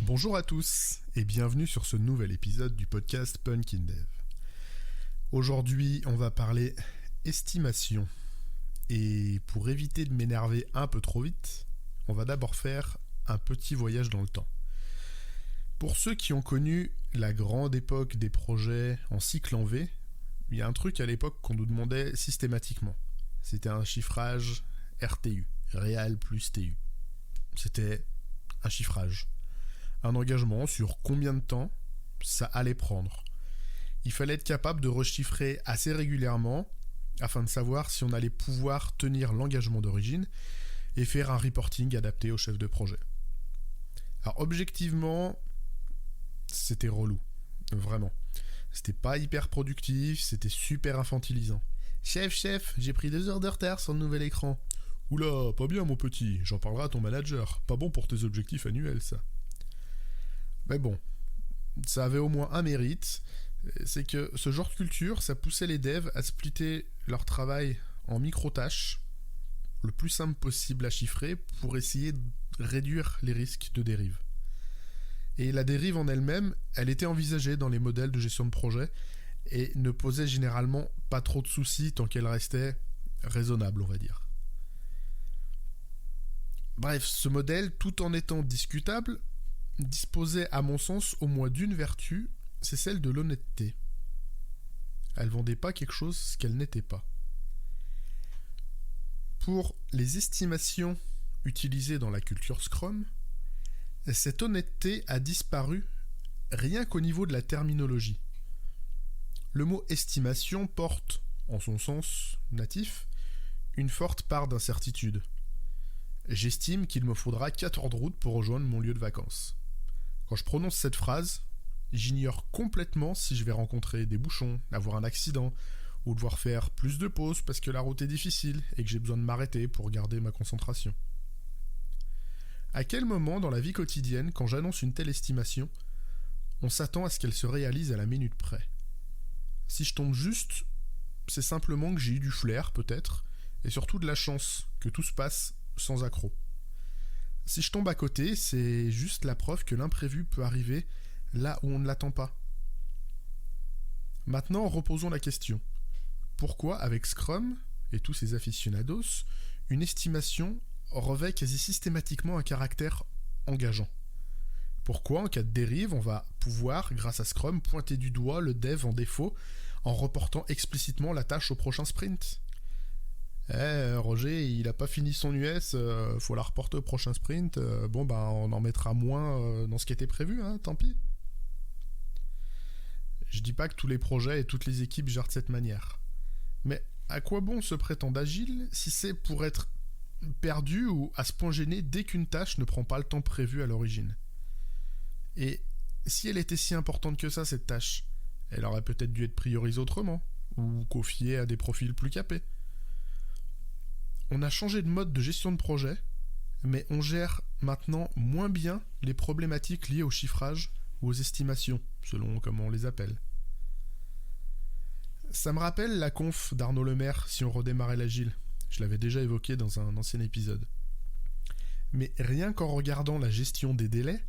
Bonjour à tous et bienvenue sur ce nouvel épisode du podcast Punkin Dev. Aujourd'hui, on va parler estimation. Et pour éviter de m'énerver un peu trop vite, on va d'abord faire un petit voyage dans le temps. Pour ceux qui ont connu la grande époque des projets en cycle en V, il y a un truc à l'époque qu'on nous demandait systématiquement. C'était un chiffrage RTU, Real plus TU. C'était un chiffrage. Un engagement sur combien de temps ça allait prendre. Il fallait être capable de rechiffrer assez régulièrement afin de savoir si on allait pouvoir tenir l'engagement d'origine et faire un reporting adapté au chef de projet. Alors objectivement, c'était relou, vraiment. C'était pas hyper productif, c'était super infantilisant. Chef, j'ai pris 2 heures de retard sur le nouvel écran. Oula, pas bien mon petit, j'en parlerai à ton manager. Pas bon pour tes objectifs annuels ça. Mais bon, ça avait au moins un mérite, c'est que ce genre de culture, ça poussait les devs à splitter leur travail en micro-tâches, le plus simple possible à chiffrer, pour essayer de réduire les risques de dérive. Et la dérive en elle-même, elle était envisagée dans les modèles de gestion de projet, et ne posait généralement pas trop de soucis tant qu'elle restait raisonnable, on va dire. Bref, ce modèle, tout en étant discutable, disposait à mon sens au moins d'une vertu, c'est celle de l'honnêteté. Elle vendait pas quelque chose qu'elle n'était pas. Pour les estimations utilisées dans la culture Scrum, cette honnêteté a disparu rien qu'au niveau de la terminologie. Le mot estimation porte, en son sens natif, une forte part d'incertitude. J'estime qu'il me faudra 4 heures de route pour rejoindre mon lieu de vacances. Quand je prononce cette phrase, j'ignore complètement si je vais rencontrer des bouchons, avoir un accident, ou devoir faire plus de pauses parce que la route est difficile et que j'ai besoin de m'arrêter pour garder ma concentration. À quel moment dans la vie quotidienne, quand j'annonce une telle estimation, on s'attend à ce qu'elle se réalise à la minute près? Si je tombe juste, c'est simplement que j'ai eu du flair peut-être, et surtout de la chance que tout se passe sans accroc. Si je tombe à côté, c'est juste la preuve que l'imprévu peut arriver là où on ne l'attend pas. Maintenant, reposons la question. Pourquoi, avec Scrum et tous ses aficionados, une estimation revêt quasi systématiquement un caractère engageant? Pourquoi, en cas de dérive, on va pouvoir, grâce à Scrum, pointer du doigt le dev en défaut en reportant explicitement la tâche au prochain sprint? Roger, il a pas fini son US, faut la reporter au prochain sprint. On en mettra moins dans ce qui était prévu, hein, tant pis. Je dis pas que tous les projets et toutes les équipes gèrent de cette manière. Mais à quoi bon se prétendre agile si c'est pour être perdu ou à se point gêné dès qu'une tâche ne prend pas le temps prévu à l'origine? Et si elle était si importante que ça, cette tâche, elle aurait peut-être dû être priorisée autrement, ou confiée à des profils plus capés. On a changé de mode de gestion de projet, mais on gère maintenant moins bien les problématiques liées au chiffrage ou aux estimations, selon comment on les appelle. Ça me rappelle la conf d'Arnaud Lemaire, si on redémarrait l'agile. Je l'avais déjà évoqué dans un ancien épisode. Mais rien qu'en regardant la gestion des délais,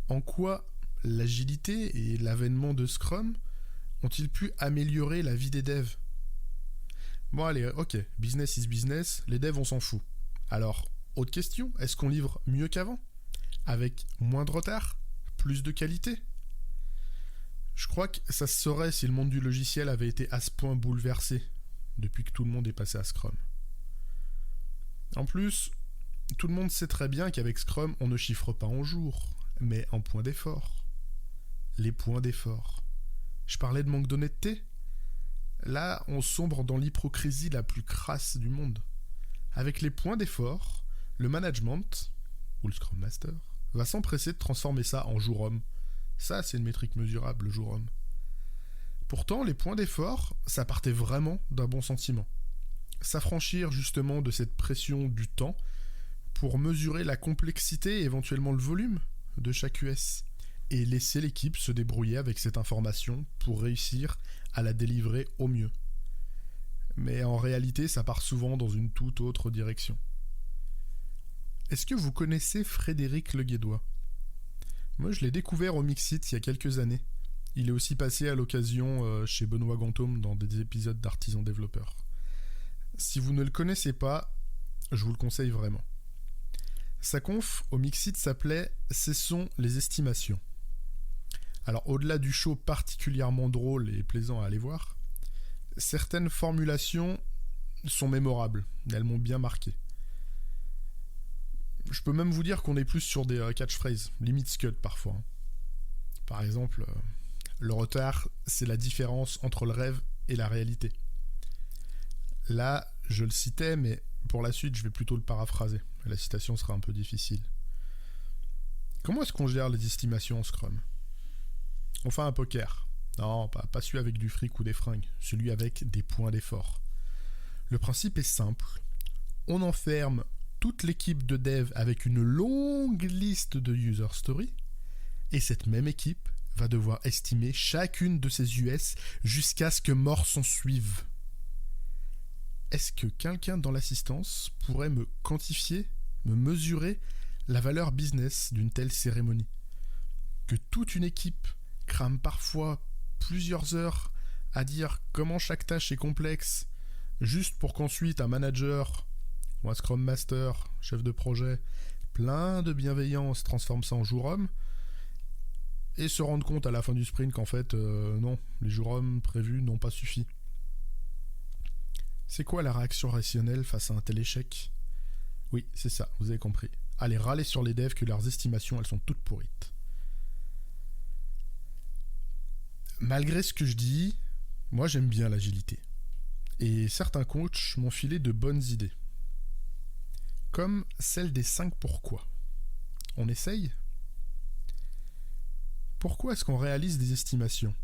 en quoi l'agilité et l'avènement de Scrum ont-ils pu améliorer la vie des devs? Bon allez, ok, business is business, les devs on s'en fout. Alors, autre question, est-ce qu'on livre mieux qu'avant? Avec moins de retard? Plus de qualité? Je crois que ça se saurait si le monde du logiciel avait été à ce point bouleversé depuis que tout le monde est passé à Scrum. En plus, tout le monde sait très bien qu'avec Scrum, on ne chiffre pas en jours, mais en points d'effort. Les points d'effort. Je parlais de manque d'honnêteté. Là, on sombre dans l'hypocrisie la plus crasse du monde. Avec les points d'effort, le management, ou le Scrum Master, va s'empresser de transformer ça en jour homme. Ça, c'est une métrique mesurable, le jour homme. Pourtant, les points d'effort, ça partait vraiment d'un bon sentiment. S'affranchir justement de cette pression du temps pour mesurer la complexité et éventuellement le volume de chaque US. Et laisser l'équipe se débrouiller avec cette information pour réussir à la délivrer au mieux. Mais en réalité, ça part souvent dans une toute autre direction. Est-ce que vous connaissez Frédéric Leguédois? Moi, je l'ai découvert au Mixit il y a quelques années. Il est aussi passé à l'occasion chez Benoît Gantôme dans des épisodes d'Artisan Développeur. Si vous ne le connaissez pas, je vous le conseille vraiment. Sa conf au Mixit s'appelait « Cessons les estimations ». Alors au-delà du show particulièrement drôle et plaisant à aller voir, certaines formulations sont mémorables, elles m'ont bien marqué. Je peux même vous dire qu'on est plus sur des catchphrases, limite scud parfois. Par exemple, le retard, c'est la différence entre le rêve et la réalité. Là, je le citais, mais pour la suite, je vais plutôt le paraphraser. La citation sera un peu difficile. Comment est-ce qu'on gère les estimations en Scrum ? On fait un poker. Non, pas celui avec du fric ou des fringues, celui avec des points d'effort. Le principe est simple. On enferme toute l'équipe de dev avec une longue liste de user stories, et cette même équipe va devoir estimer chacune de ces US jusqu'à ce que mort s'en suive. Est-ce que quelqu'un dans l'assistance pourrait me quantifier, me mesurer la valeur business d'une telle cérémonie ? Que toute une équipe crame parfois plusieurs heures à dire comment chaque tâche est complexe, juste pour qu'ensuite un manager ou un Scrum Master, chef de projet, plein de bienveillance transforme ça en jour homme et se rendre compte à la fin du sprint qu'en fait, non, les jours hommes prévus n'ont pas suffi. C'est quoi la réaction rationnelle face à un tel échec ? Oui, c'est ça, vous avez compris. Aller râler sur les devs que leurs estimations, elles sont toutes pourrites. Malgré ce que je dis, moi j'aime bien l'agilité. Et certains coachs m'ont filé de bonnes idées. Comme celle des 5 pourquoi. On essaye ? Pourquoi est-ce qu'on réalise des estimations ?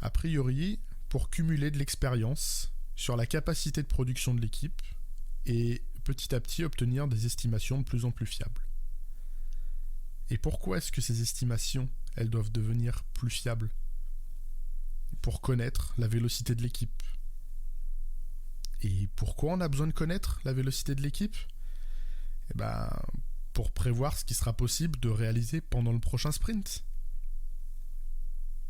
A priori, pour cumuler de l'expérience sur la capacité de production de l'équipe et petit à petit obtenir des estimations de plus en plus fiables. Et pourquoi est-ce que ces estimations, elles doivent devenir plus fiables ? Pour connaître la vélocité de l'équipe. Et pourquoi on a besoin de connaître la vélocité de l'équipe ? Eh ben, pour prévoir ce qui sera possible de réaliser pendant le prochain sprint.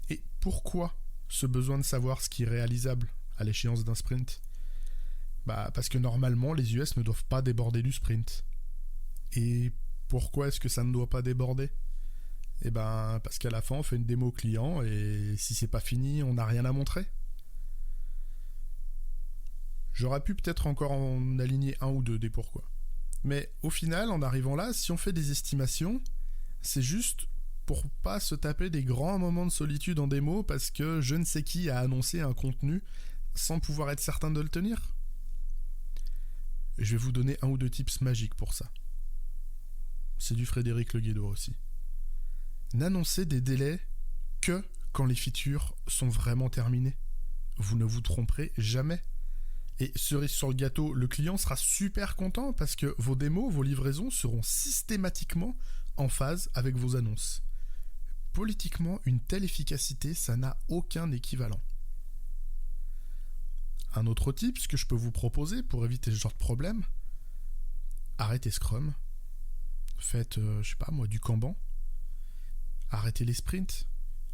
Et pourquoi ce besoin de savoir ce qui est réalisable à l'échéance d'un sprint ? Parce que normalement, les US ne doivent pas déborder du sprint. Et pourquoi est-ce que ça ne doit pas déborder ? Parce qu'à la fin, on fait une démo client et si c'est pas fini, on n'a rien à montrer. J'aurais pu peut-être encore en aligner un ou deux des pourquoi. Mais au final, en arrivant là, si on fait des estimations, c'est juste pour pas se taper des grands moments de solitude en démo parce que je ne sais qui a annoncé un contenu sans pouvoir être certain de le tenir. Je vais vous donner un ou deux tips magiques pour ça. C'est du Frédéric Le Guédot aussi. N'annoncez des délais que quand les features sont vraiment terminées. Vous ne vous tromperez jamais. Et cerise sur le gâteau, le client sera super content parce que vos démos, vos livraisons seront systématiquement en phase avec vos annonces. Politiquement, une telle efficacité, ça n'a aucun équivalent. Un autre tip, ce que je peux vous proposer pour éviter ce genre de problème, arrêtez Scrum, faites, du Kanban, arrêtez les sprints.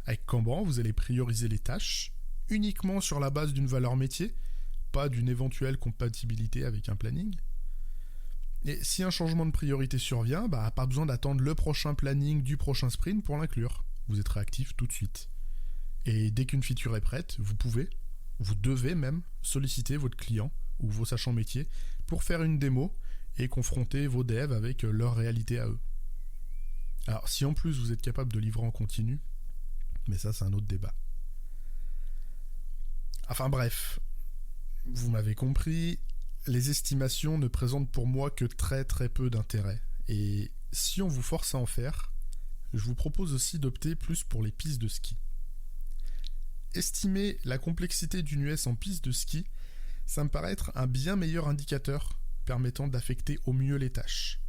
Avec Kanban, vous allez prioriser les tâches uniquement sur la base d'une valeur métier, pas d'une éventuelle compatibilité avec un planning. Et si un changement de priorité survient, pas besoin d'attendre le prochain planning du prochain sprint pour l'inclure. Vous êtes réactif tout de suite. Et dès qu'une feature est prête, vous devez même solliciter votre client ou vos sachants métiers pour faire une démo et confronter vos devs avec leur réalité à eux. Alors si en plus vous êtes capable de livrer en continu, mais ça c'est un autre débat. Enfin bref, vous m'avez compris, les estimations ne présentent pour moi que très très peu d'intérêt. Et si on vous force à en faire, je vous propose aussi d'opter plus pour les pistes de ski. Estimer la complexité d'une US en piste de ski, ça me paraît être un bien meilleur indicateur permettant d'affecter au mieux les tâches.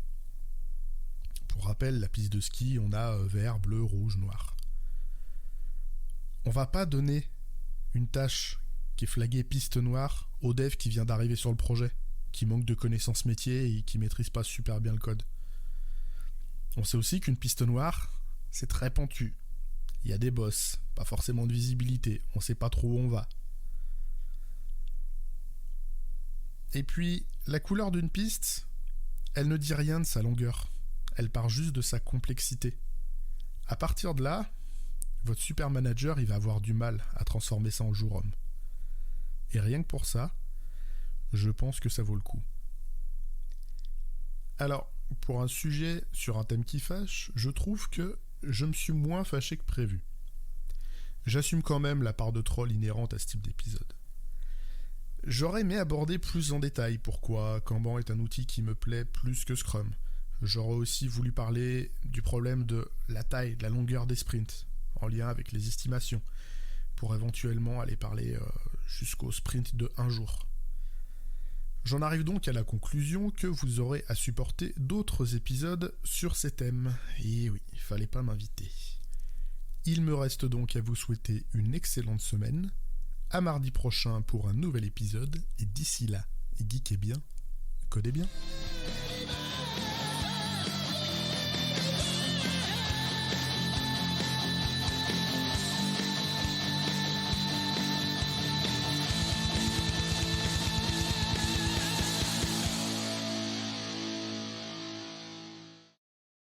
Pour rappel, la piste de ski, on a vert, bleu, rouge, noir. On va pas donner une tâche qui est flaguée piste noire au dev qui vient d'arriver sur le projet, qui manque de connaissances métiers et qui maîtrise pas super bien le code. On sait aussi qu'une piste noire, c'est très pentu. Il y a des bosses, pas forcément de visibilité, on sait pas trop où on va. Et puis, la couleur d'une piste, elle ne dit rien de sa longueur. Elle part juste de sa complexité. À partir de là, votre super manager, il va avoir du mal à transformer ça en jour homme. Et rien que pour ça, je pense que ça vaut le coup. Alors, pour un sujet sur un thème qui fâche, je trouve que je me suis moins fâché que prévu. J'assume quand même la part de troll inhérente à ce type d'épisode. J'aurais aimé aborder plus en détail pourquoi Kanban est un outil qui me plaît plus que Scrum. J'aurais aussi voulu parler du problème de la taille, de la longueur des sprints, en lien avec les estimations, pour éventuellement aller parler jusqu'au sprint de 1 jour. J'en arrive donc à la conclusion que vous aurez à supporter d'autres épisodes sur ces thèmes. Et oui, il fallait pas m'inviter. Il me reste donc à vous souhaiter une excellente semaine. À mardi prochain pour un nouvel épisode. Et d'ici là, geekez bien, codez bien.